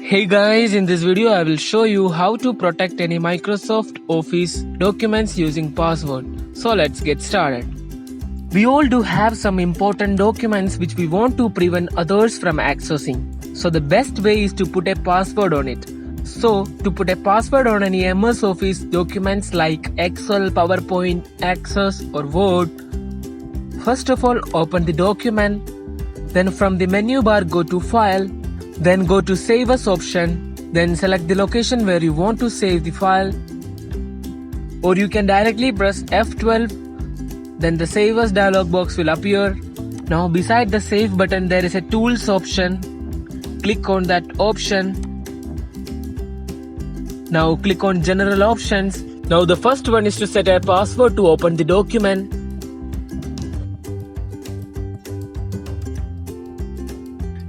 Hey guys, in this video I will show you how to protect any Microsoft Office documents using password. So let's get started. We all do have some important documents which we want to prevent others from accessing. So the best way is to put a password on it. So to put a password on any MS Office documents like Excel, PowerPoint, Access or Word, first of all open the document. Then from the menu bar go to File. Then go to Save As option, then select the location where you want to save the file, or you can directly press F12, then the Save As dialog box will appear. Now beside the Save button there is a Tools option, click on that option. Now click on General Options. Now the first one is to set a password to open the document.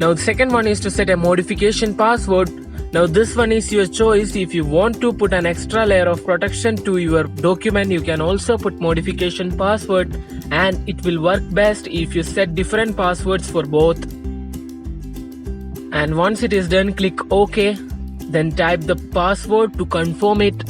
Now the second one is to set a modification password. Now this one is your choice. If you want to put an extra layer of protection to your document, you can also put modification password, and it will work best if you set different passwords for both. And once it is done, click OK. Then type the password to confirm it.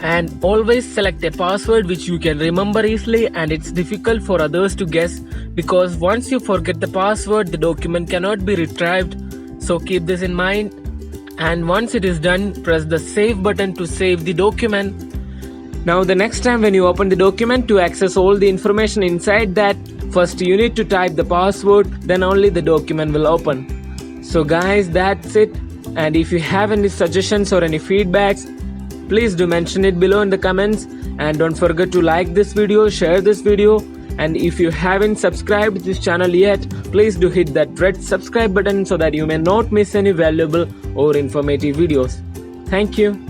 And always select a password which you can remember easily and it's difficult for others to guess, because once you forget the password, the document cannot be retrieved. So keep this in mind. And once it is done, press the Save button to save the document. Now the next time when you open the document, to access all the information inside that, first you need to type the password, then only the document will open. So guys, that's it. And if you have any suggestions or any feedbacks, please do mention it below in the comments, and don't forget to like this video, share this video, and if you haven't subscribed to this channel yet, please do hit that red subscribe button so that you may not miss any valuable or informative videos. Thank you.